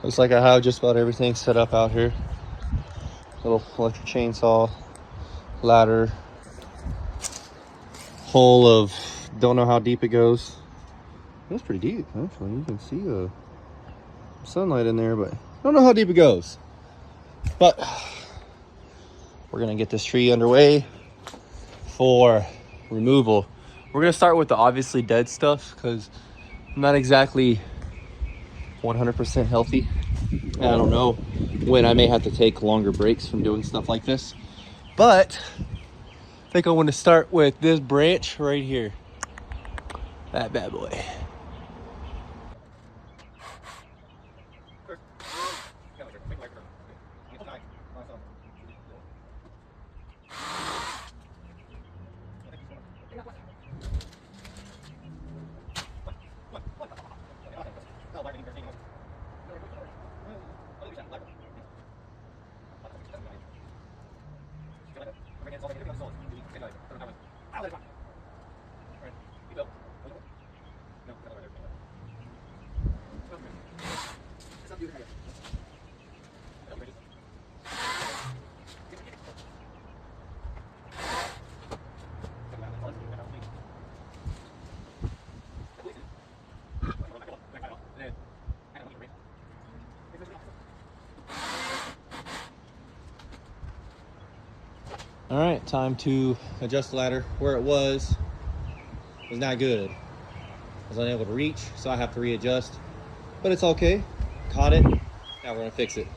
Looks like I have just about everything set up out here. Little electric chainsaw, ladder, hole of, don't know how deep it goes. That's pretty deep, actually. You can see sunlight in there, but don't know how deep it goes. But we're gonna get this tree underway for removal. We're gonna start with the obviously dead stuff because I'm not exactly 100% healthy. And I don't know when I may have to take longer breaks from doing stuff like this. But I think I want to start with this branch right here. That bad boy. All right, time to adjust the ladder. Where it was not good. I was unable to reach, so I have to readjust. But it's okay. Caught it. Now we're gonna fix it.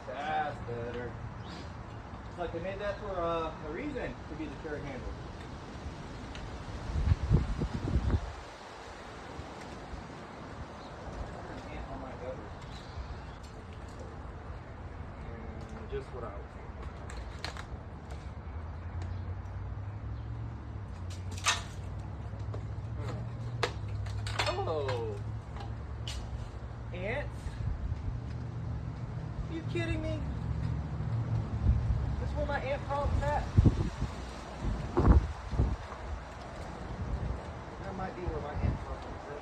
That's better. Like they made that for a reason to be the carrot handle. On my gutters. And just what I was thinking. Oh, ants? Are you kidding me? This is where my ant problem's at? That might be where my ant problem's at.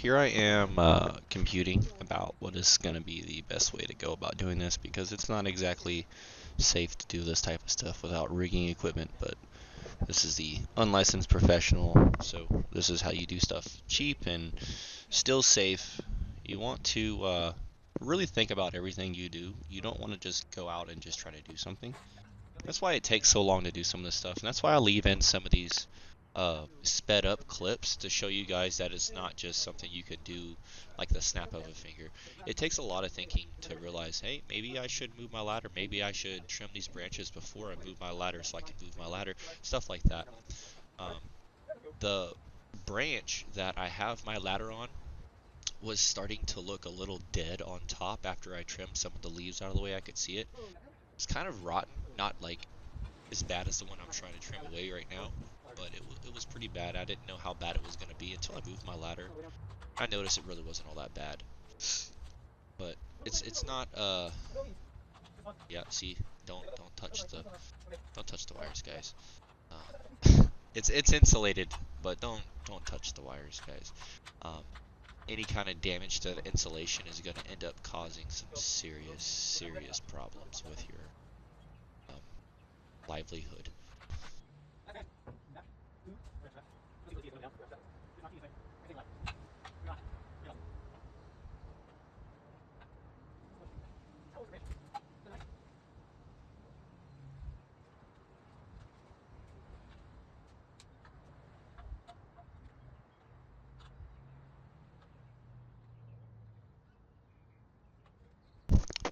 here I am computing about what is going to be the best way to go about doing this, because it's not exactly safe to do this type of stuff without rigging equipment, but this is the unlicensed professional, so this is how you do stuff cheap and still safe. You want to really think about everything you do. You don't want to just go out and just try to do something. That's why it takes so long to do some of this stuff, and that's why I leave in some of these sped up clips to show you guys that it's not just something you could do like the snap of a finger. It takes a lot of thinking to realize, hey, maybe I should move my ladder, maybe I should trim these branches before I move my ladder so I can move my ladder, stuff like that. Um, the branch that I have my ladder on was starting to look a little dead on top after I trimmed some of the leaves out of the way I could see it. It's kind of rotten, not like as bad as the one I'm trying to trim away right now, but it was pretty bad. I didn't know how bad it was going to be until I moved my ladder. I noticed it really wasn't all that bad, but it's not yeah, see, don't touch the wires, guys. It's insulated, but don't touch the wires, guys. Um, any kind of damage to the insulation is going to end up causing some serious problems with your um, livelihood.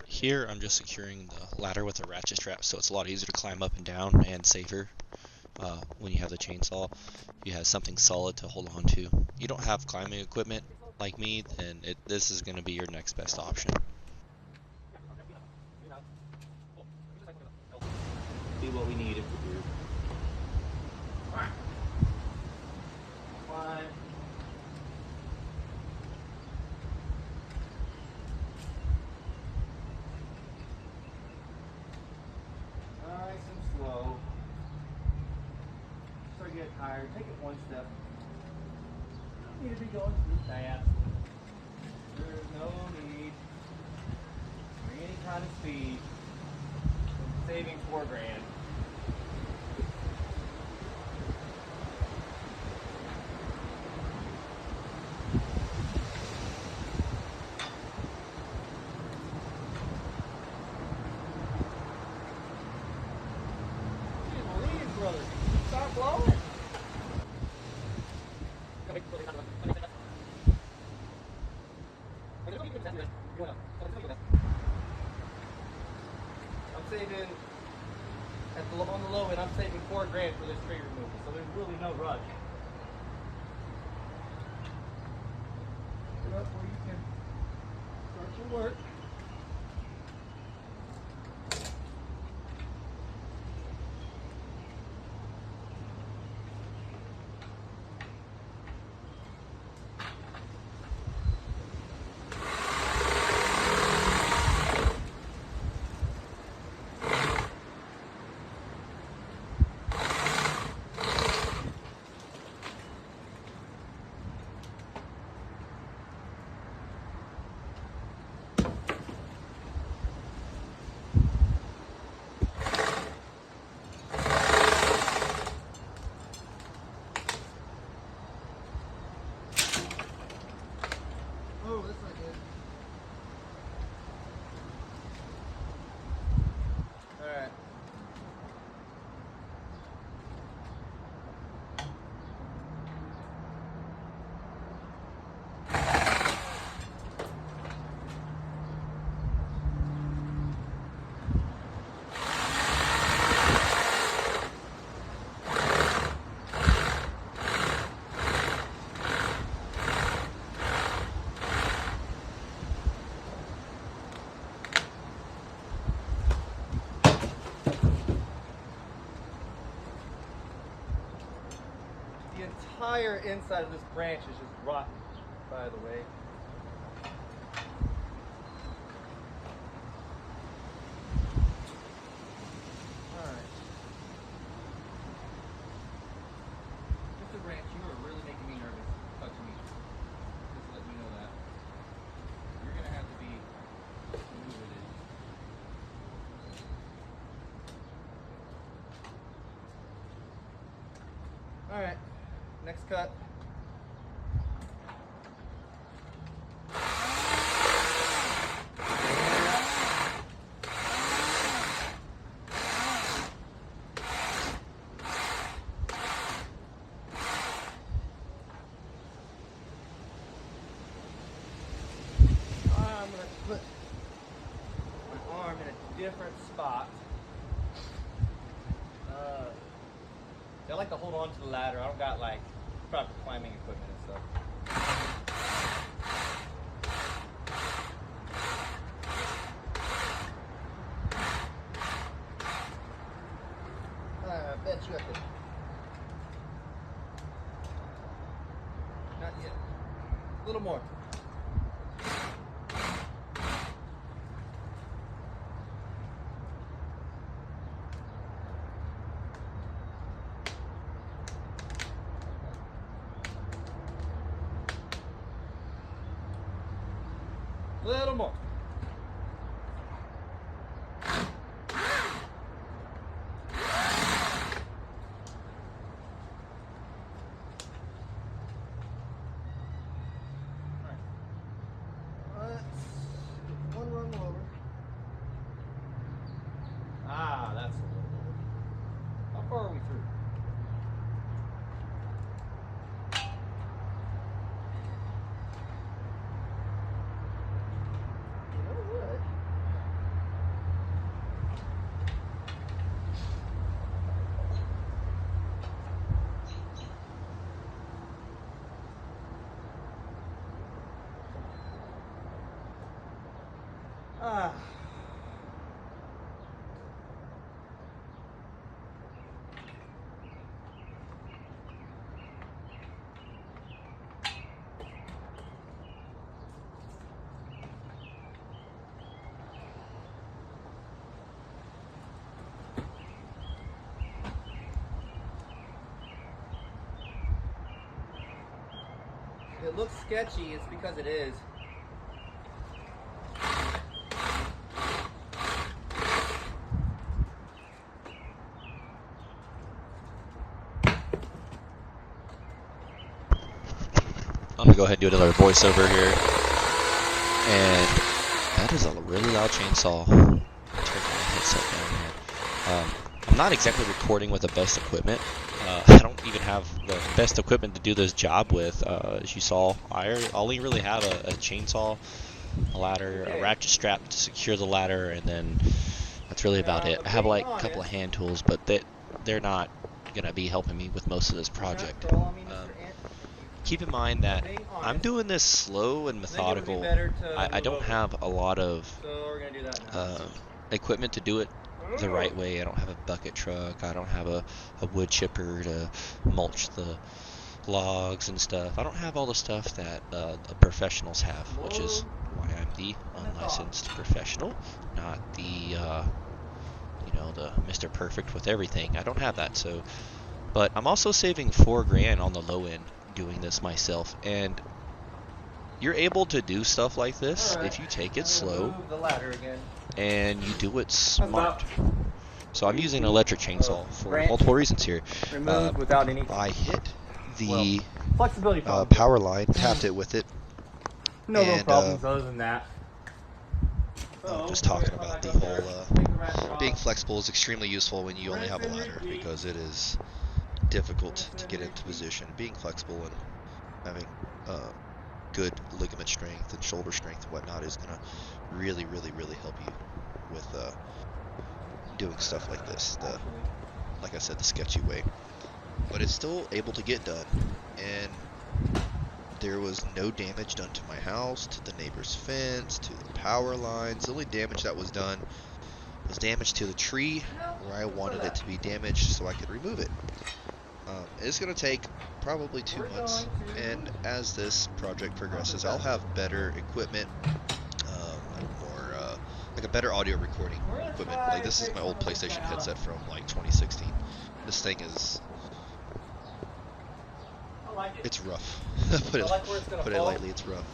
Here, I'm just securing the ladder with a ratchet strap, so it's a lot easier to climb up and down and safer when you have the chainsaw. If you have something solid to hold on to. You don't have climbing equipment like me, then this is going to be your next best option. See what we needed to do. Alright. Climb. Nice and slow. Start getting tired. Take it one step. You don't need to be going too fast. There's no need for any kind of speed. I'm saving $4 grand. Stop blowing. I'm saving on the low end. I'm saving $4 grand for this tree removal, so there's really no rush. Get up where you can start your work. Oh, that's not good. Alright. The entire inside of this branch is just rotten, by the way. Alright. Mr. Branch, you are really making me nervous touching me. Just let you Alright, next cut. I'm going to put my arm in a different spot. I like to hold on to the ladder. I don't got like proper climbing equipment and stuff. I bet you I could. Not yet. A little more. Little more. One rung lower. Ah, that's a little lower. How far are we through? Ah. If it looks sketchy, it's because it is. I'm gonna go ahead and do another voiceover here. And that is a really loud chainsaw. Turn my headset down here. I'm not exactly recording with the best equipment. I don't even have the best equipment to do this job with. As you saw, I only really have a chainsaw, a ladder, a ratchet strap to secure the ladder, and then that's really about it. I have like a couple of hand tools, but they're not gonna be helping me with most of this project. Keep in mind that I'm doing this slow and methodical. I don't have a lot of equipment to do it the right way. I don't have a bucket truck. I don't have a wood chipper to mulch the logs and stuff. I don't have all the stuff that the professionals have, which is why I'm the unlicensed professional, not the the Mr. Perfect with everything. I don't have that, so. But I'm also saving $4 grand on the low end doing this myself, and you're able to do stuff like this if you take it slow and you do it smart. So I'm using an electric chainsaw for multiple reasons here. I hit the power line, tapped it with it. No real problems other than that. Just talking about the whole being flexible is extremely useful when you only have a ladder, because it is difficult to get into position. Being flexible and having good ligament strength and shoulder strength and whatnot is going to really help you with doing stuff like this, like I said, the sketchy way. But it's still able to get done, and there was no damage done to my house, to the neighbor's fence, to the power lines. The only damage that was done was damage to the tree where I wanted it to be damaged so I could remove it. It's going to take probably 2 months, and as this project progresses, I'll have better equipment, like a better audio recording equipment. Like, this is my old PlayStation headset from like 2016. This thing is, it's rough. put it lightly, it's rough.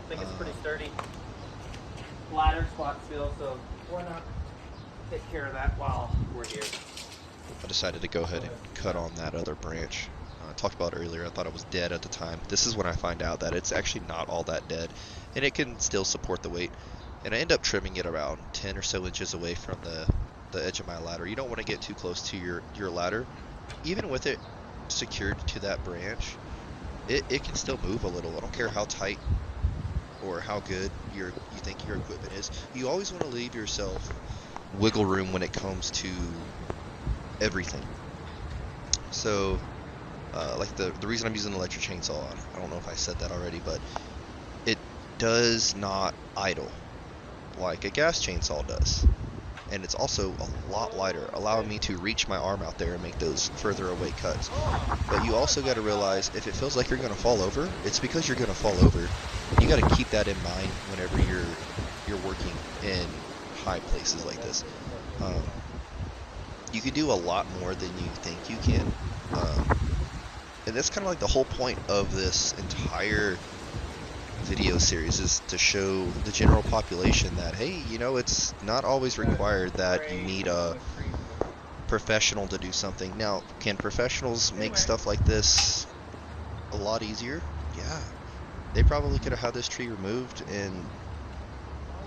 I think it's pretty sturdy. Ladder spot still, so why not take care of that while we're here. I decided to go ahead and cut on that other branch. I talked about earlier, I thought it was dead at the time. This is when I find out that it's actually not all that dead, and it can still support the weight. And I end up trimming it around 10 or so inches away from the edge of my ladder. You don't want to get too close to your ladder. Even with it secured to that branch, it can still move a little. I don't care how tight or how good you think your equipment is. You always want to leave yourself wiggle room when it comes to everything. So, like the reason I'm using an electric chainsaw, I don't know if I said that already, but it does not idle like a gas chainsaw does. And it's also a lot lighter, allowing me to reach my arm out there and make those further away cuts. But you also got to realize, if it feels like you're going to fall over, it's because you're going to fall over. And you got to keep that in mind whenever you're working in high places like this. You can do a lot more than you think you can. And that's kind of like the whole point of this entire video series, is to show the general population that, hey, you know, it's not always required that you need a professional to do something. Now, can professionals make stuff like this a lot easier? Yeah. They probably could have had this tree removed in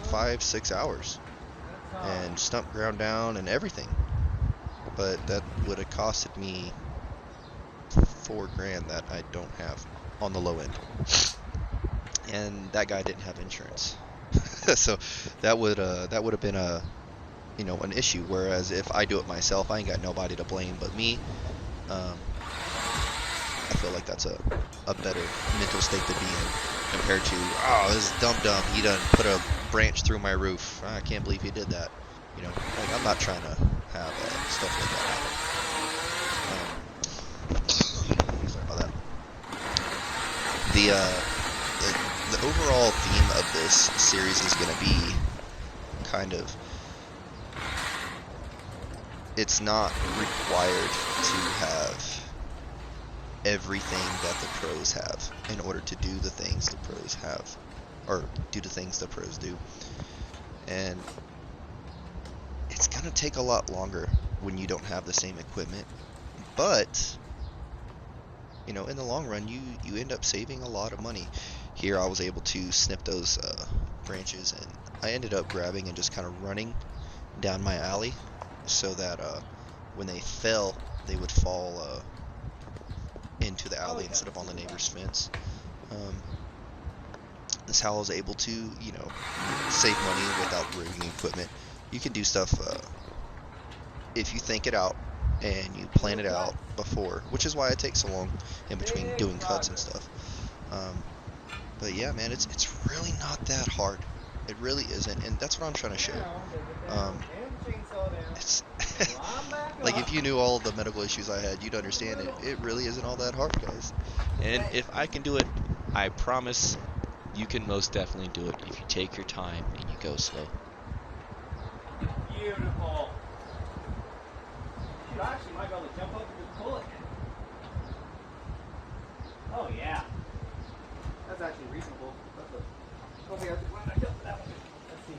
5-6 hours and stump ground down and everything. But that would have costed me $4,000 that I don't have on the low end. And that guy didn't have insurance. So that would have been an issue. Whereas if I do it myself, I ain't got nobody to blame but me. I feel like that's a better mental state to be in, compared to, oh, this is dumb, he done put a branch through my roof. I can't believe he did that. You know, like, I'm not trying to have stuff like that happen. Sorry about that. The overall theme of this series is going to be kind of, it's not required to have everything that the pros have in order to do the things the pros have, or do the things the pros do. And it's going to take a lot longer when you don't have the same equipment, but you know, in the long run, you end up saving a lot of money. Here I was able to snip those branches, and I ended up grabbing and just kind of running down my alley so that when they fell, they would fall into the alley instead of on the neighbor's fence. This is how I was able to, you know, save money without rigging equipment. You can do stuff if you think it out and you plan it out before, which is why it takes so long in between doing cuts and stuff. But yeah, man, it's really not that hard. It really isn't, and that's what I'm trying to show. It's like, if you knew all the medical issues I had, you'd understand it really isn't all that hard, guys. And if I can do it, I promise you can most definitely do it if you take your time and you go slow. Beautiful. You actually might be able to jump up and just pull it. Oh yeah. That's actually reasonable. Okay, why don't I jump for that one? Let's see.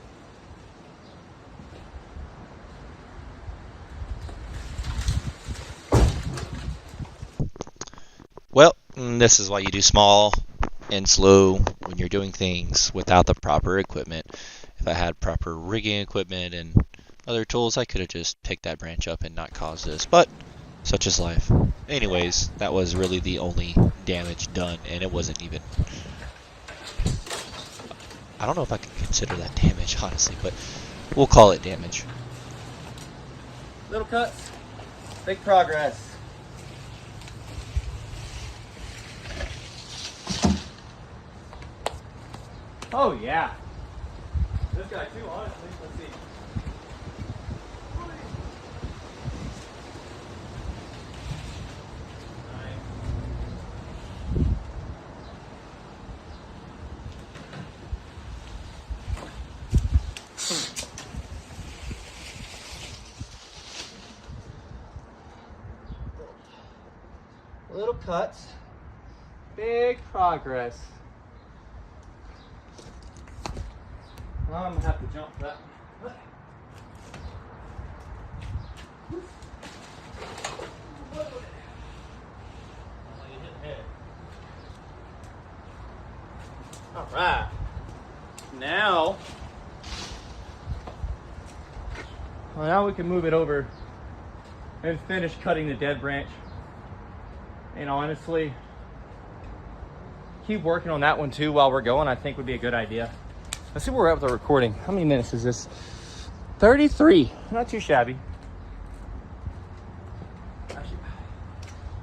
Well, this is why you do small and slow when you're doing things without the proper equipment. If I had proper rigging equipment and other tools, I could have just picked that branch up and not caused this, but such is life. Anyways, that was really the only damage done, and it wasn't even, I don't know if I could consider that damage, honestly, but we'll call it damage. Little cuts, big progress. Oh yeah. This guy too, honestly. Let's see. Little cuts, big progress. I'm gonna have to jump for that one. All right. Now we can move it over and finish cutting the dead branch. And honestly, keep working on that one too while we're going. I think would be a good idea. Let's see where we're at with the recording. How many minutes is this? 33. Not too shabby. Actually,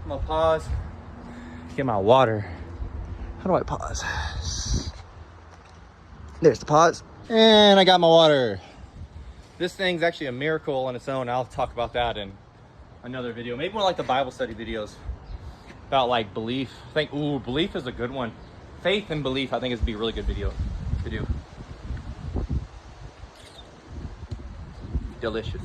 I'm gonna pause. Get my water. How do I pause? There's the pause. And I got my water. This thing's actually a miracle on its own. I'll talk about that in another video. Maybe one of like the Bible study videos about like belief. I think, ooh, belief is a good one. Faith and belief, I think is be a really good video to do. Delicious.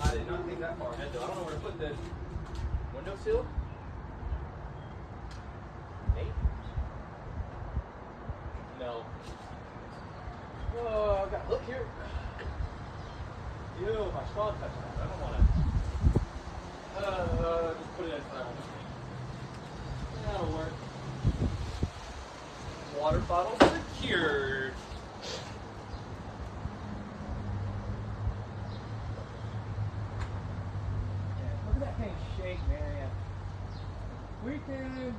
I did not think that far ahead though. I don't know where to put this. Windowsill? Maybe? No. Oh, I've got, look here. Ew, my straw touched that. I don't want to. Just put it in front of me. That'll work. Water bottle secured. Yeah, look at that thing shake, man. We can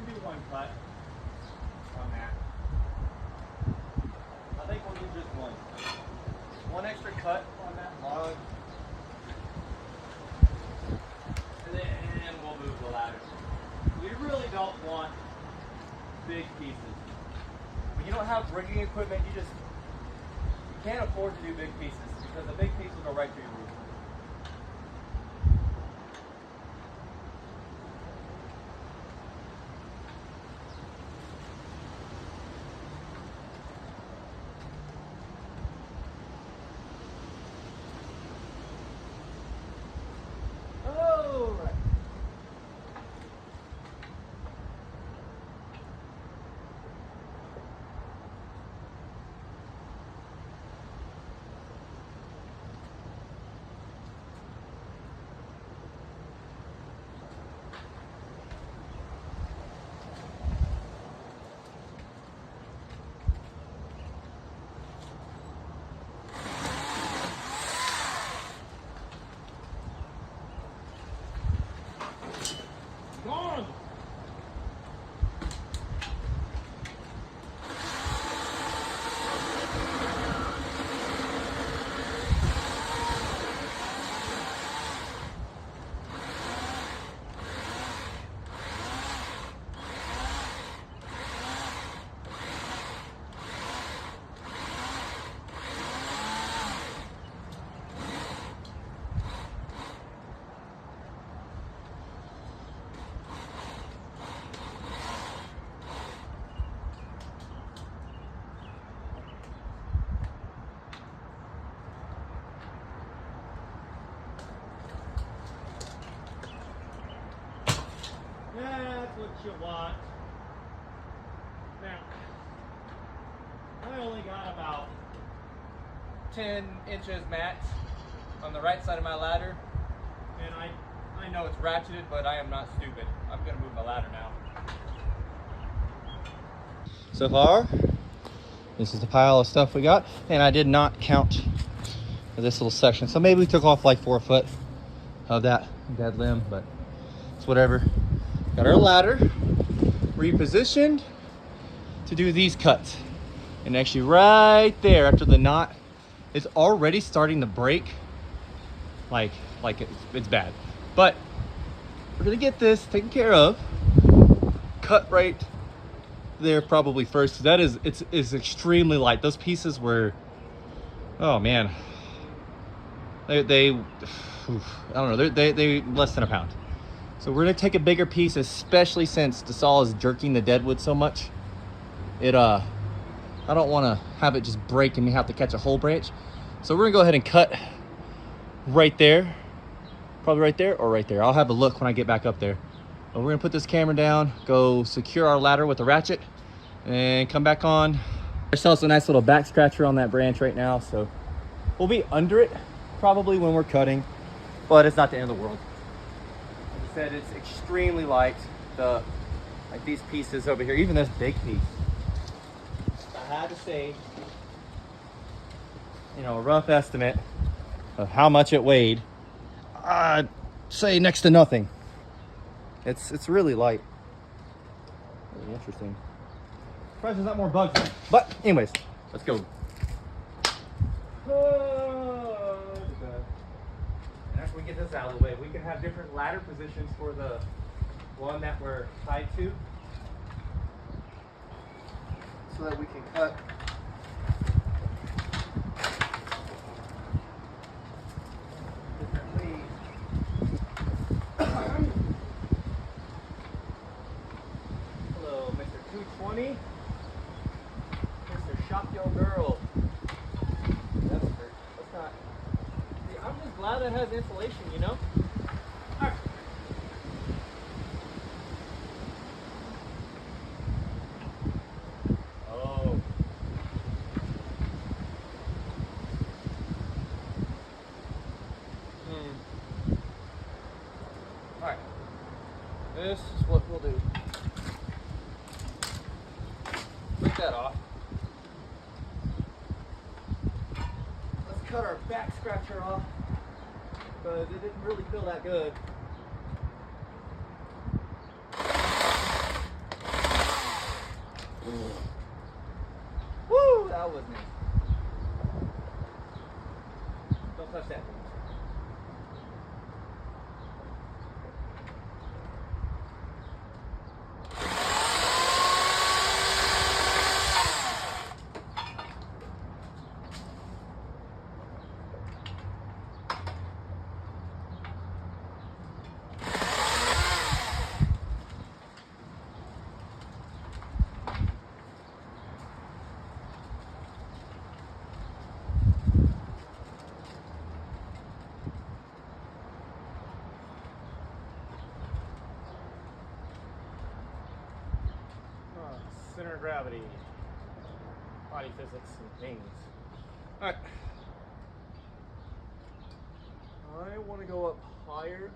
do one cut on that. I think we'll do just one. One extra cut on that log. And then we'll move the ladder. We really don't want big pieces. When you don't have rigging equipment, you can't afford to do big pieces because the big piece will go right through your roof. That's what you want. Now, I only got about 10 inches max on the right side of my ladder, and I know it's ratcheted, but I am not stupid. I'm gonna move my ladder now. So far, this is the pile of stuff we got, and I did not count this little section, so maybe we took off like 4 foot of that dead limb, but it's whatever. Got our ladder repositioned to do these cuts, and actually right there after the knot is already starting to break, like it's bad, but we're gonna get this taken care of. Cut right there probably first, because that is it's extremely light. Those pieces were, oh man, they I don't know, they less than a pound. So we're gonna take a bigger piece, especially since the saw is jerking the deadwood so much. I don't want to have it just break and me have to catch a whole branch. So we're gonna go ahead and cut right there, probably right there or right there. I'll have a look when I get back up there. But we're gonna put this camera down, go secure our ladder with a ratchet, and come back on. Ourselves a nice little back scratcher on that branch right now, so we'll be under it probably when we're cutting. but it's not the end of the world. Like I said, it's extremely light. Like these pieces over here, even this big piece. I had to say, you know, a rough estimate of how much it weighed. I'd say next to nothing. It's really light. Really interesting. Surprised there's not more bugs in it. But anyways, let's go. And after we get this out of the way, we can have different ladder positions for the one that we're tied to, so that we can cut different leads. Hello, Mr. 220. Mr. Shop Yo Girl. That's not. See, I'm just glad it has insulation, you know? Alright. Oh. Alright. This is what we'll do. Take that off. Let's cut our back scratcher off, because it didn't really feel that good. Woo! That was nice. Don't touch that. Center of gravity, body physics, and things. Alright. I want to go up higher,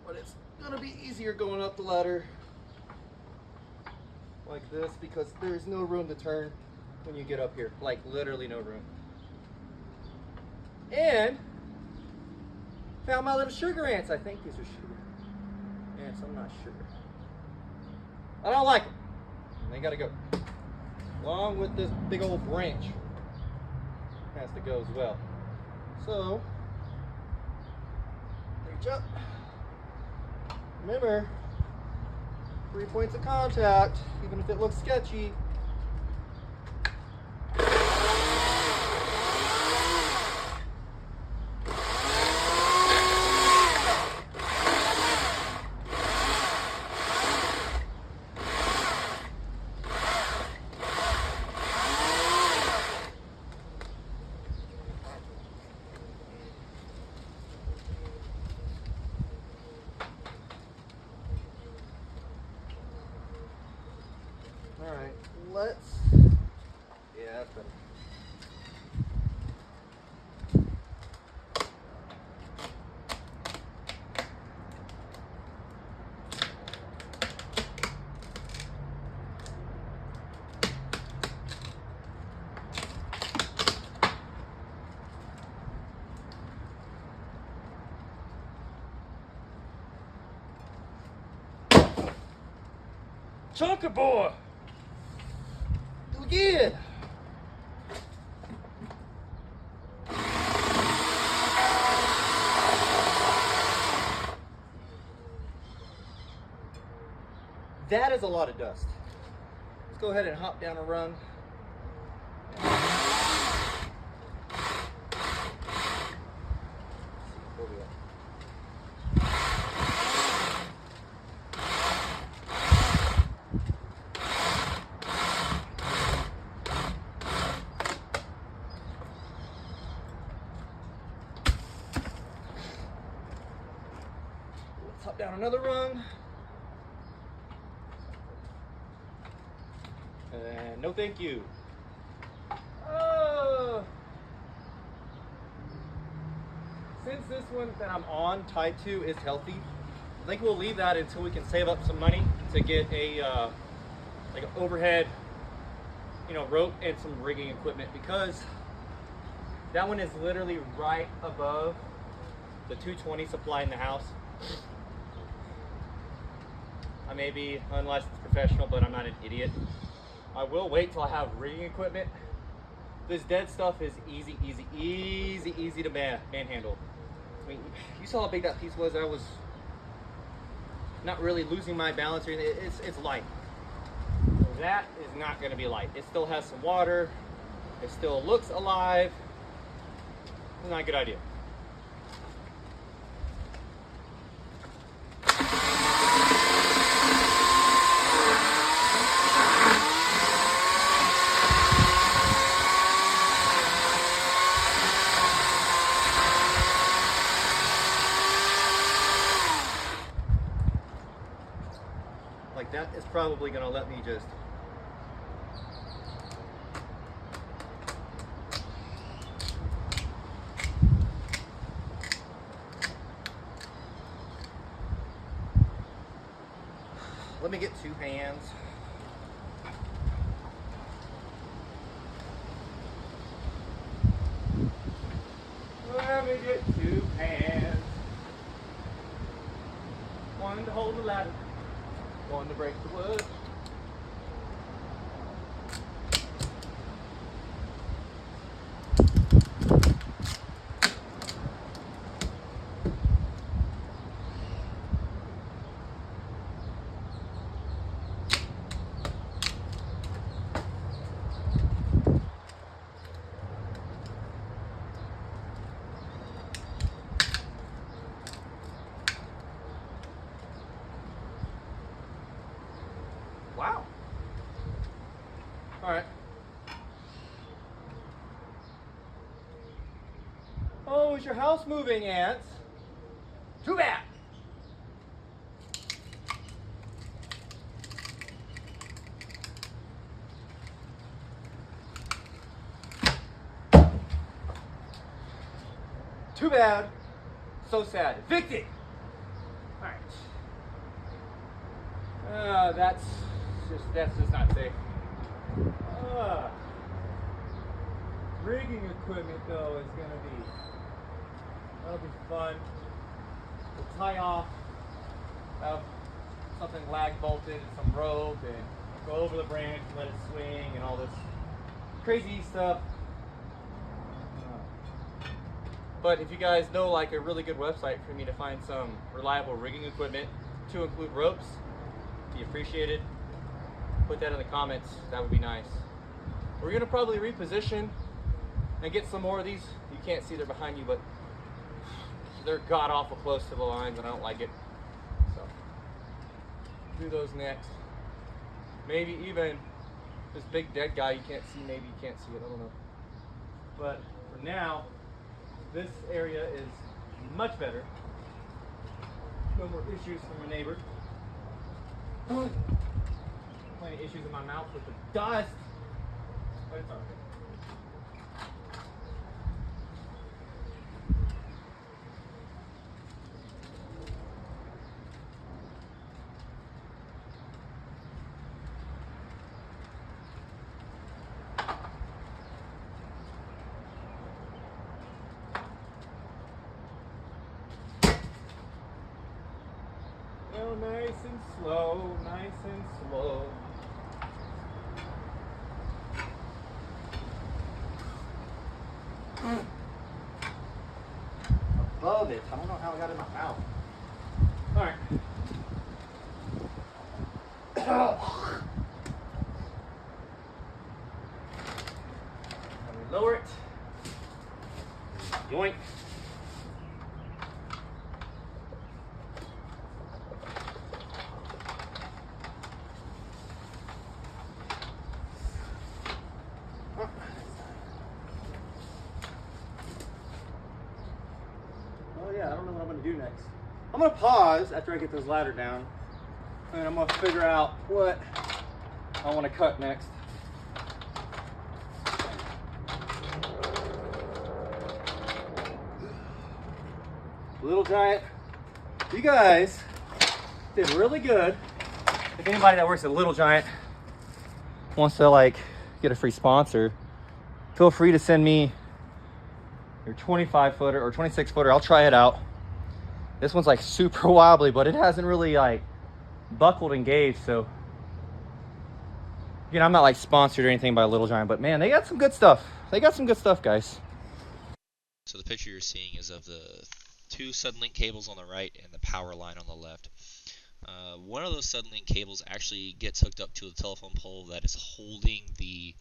but it's going to be easier going up the ladder like this, because there's no room to turn when you get up here. Like, literally no room. And found my little sugar ants. I think these are sugar ants. I'm not sure. I don't like them. They gotta go. Along with this big old branch. Has to go as well. So, reach up. Remember, 3 points of contact, even if it looks sketchy. Alright, let's... Yeah, that's better. Chunker boy! Do again! That is a lot of dust. Let's go ahead and hop down a rung. Let's hop down another rung. And no thank you. Since this one that I'm on tied to is healthy, I think we'll leave that until we can save up some money to get a like an overhead, you know, rope and some rigging equipment, because that one is literally right above the 220 supply in the house. I may be unlicensed professional, but I'm not an idiot. I will wait till I have rigging equipment. This dead stuff is easy to manhandle. I mean, you saw how big that piece was. I was not really losing my balance or anything. It's light. That is not going to be light. It still has some water. It still looks alive. It's not a good idea. Like, that is probably going to let me just let me get 2 hands. Let me get 2 hands. One to hold the ladder, one to break the wood. Wow. All right. Oh, is your house moving, ants? Too bad. Too bad. So sad. Evicted. All right. That's just not safe. Rigging equipment though is that'll be fun. We'll tie off, have something lag bolted and some rope, and go over the branch and let it swing and all this crazy stuff. But if you guys know like a really good website for me to find some reliable rigging equipment to include ropes, be appreciated. Put that in the comments. That would be nice. We're gonna probably reposition and get some more of these. You can't see they're behind you, but they're god awful close to the lines, and I don't like it. So do those next. Maybe even this big dead guy you can't see. Maybe you can't see it. I don't know. But for now, this area is much better. No more issues from my neighbor. Plenty of issues in my mouth with the dust, but it's alright. Well, nice and slow, nice and slow. Above it. I don't know how I got it in my mouth. All right. Lower it. Yoink. I don't know what I'm going to do next. I'm going to pause after I get this ladder down, and I'm going to figure out what I want to cut next. Little Giant, you guys did really good. If anybody that works at Little Giant wants to like get a free sponsor, feel free to send me your 25 footer or 26 footer. I'll try it out. This one's like super wobbly, but it hasn't really like buckled and gauged. So again, I'm not like sponsored or anything by Little Giant, but man, they got some good stuff. They got some good stuff, guys. So the picture you're seeing is of the 2 Sudlink cables on the right and the power line on the left. One of those Sudlink cables actually gets hooked up to a telephone pole that is holding the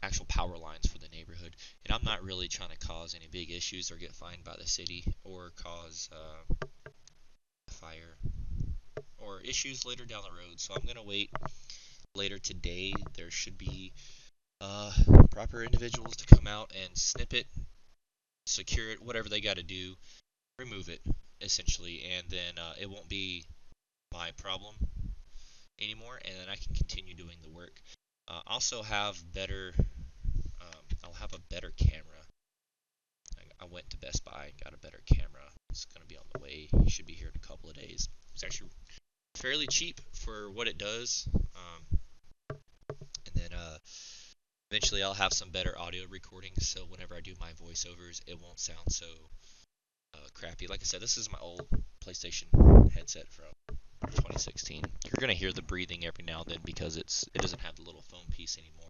actual power lines for the neighborhood. And I'm not really trying to cause any big issues or get fined by the city or cause fire or issues later down the road. So I'm going to wait later today. There should be proper individuals to come out and snip it, secure it, whatever they got to do, remove it essentially, and then it won't be my problem anymore, and then I can continue doing the work. Also have better, I'll have a better camera. I went to Best Buy and got a better camera. It's going to be on the way. It should be here in a couple of days. It's actually fairly cheap for what it does. And then eventually I'll have some better audio recordings, so whenever I do my voiceovers, it won't sound so crappy. Like I said, this is my old PlayStation headset from 2016. You're gonna hear the breathing every now and then because it doesn't have the little foam piece anymore.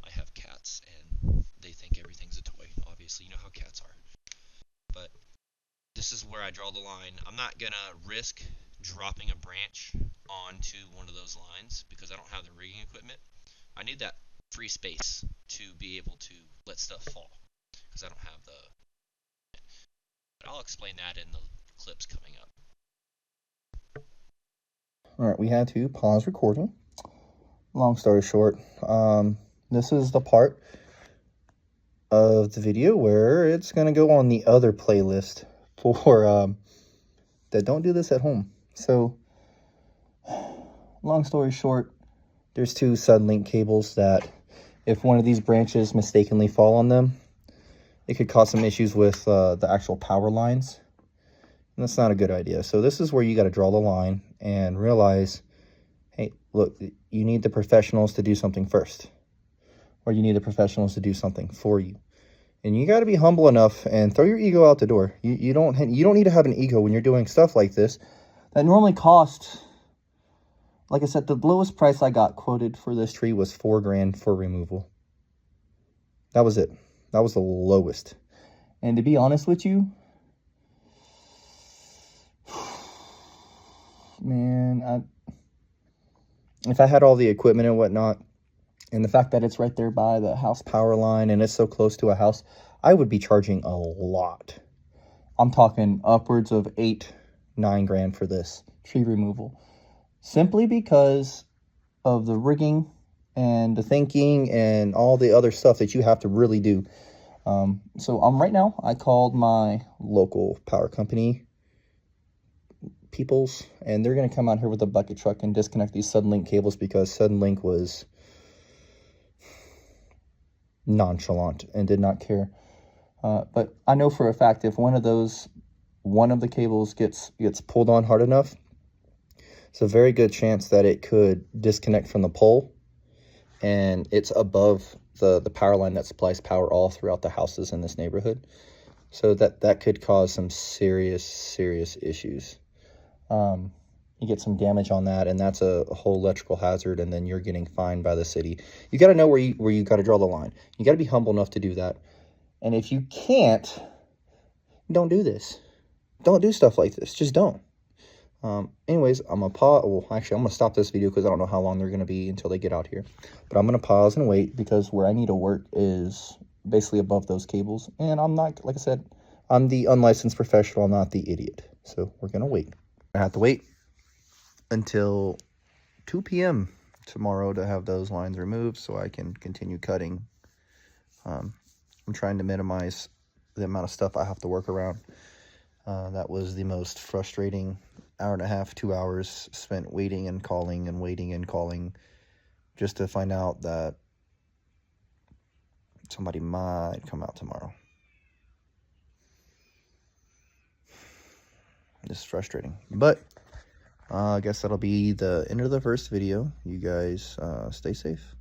I have cats and they think everything's a toy. Obviously, you know how cats are. But this is where I draw the line. I'm not gonna risk dropping a branch onto one of those lines because I don't have the rigging equipment. I need that free space to be able to let stuff fall because I don't have the. But I'll explain that in the clips coming up. All right, we had to pause recording. Long story short, this is the part of the video where it's going to go on the other playlist for that don't do this at home. So, long story short, there's 2 Sudlink cables that if one of these branches mistakenly fall on them, it could cause some issues with the actual power lines. And that's not a good idea. So this is where you got to draw the line and realize, hey, look, you need the professionals to do something first. Or you need the professionals to do something for you. And you got to be humble enough and throw your ego out the door. You don't need to have an ego when you're doing stuff like this that normally cost, like I said, the lowest price I got quoted for this tree was $4 grand for removal. That was it. That was the lowest. And to be honest with you, man, if I had all the equipment and whatnot, and the fact that it's right there by the house power line and it's so close to a house, I would be charging a lot. I'm talking upwards of $8-9 grand for this tree removal. Simply because of the rigging and the thinking and all the other stuff that you have to really do. So right now, I called my local power company peoples, and they're going to come out here with a bucket truck and disconnect these Sudlink cables because Sudlink was nonchalant and did not care. But I know for a fact if one of the cables gets pulled on hard enough, it's a very good chance that it could disconnect from the pole, and it's above the power line that supplies power all throughout the houses in this neighborhood. So that could cause some serious issues. You get some damage on that, and that's a whole electrical hazard, and then you're getting fined by the city. You got to know where you got to draw the line. You got to be humble enough to do that. And if you can't, don't do this. Don't do stuff like this. Just don't. Anyways, I'm going to pause. Well, actually, I'm going to stop this video because I don't know how long they're going to be until they get out here. But I'm going to pause and wait because where I need to work is basically above those cables. And I'm not, like I said, I'm the unlicensed professional, not the idiot. So we're going to wait. I have to wait until 2 p.m. tomorrow to have those lines removed so I can continue cutting. I'm trying to minimize the amount of stuff I have to work around. That was the most frustrating hour and a half, 2 hours spent waiting and calling and waiting and calling just to find out that somebody might come out tomorrow. Just frustrating. But I guess that'll be the end of the first video. You guys stay safe.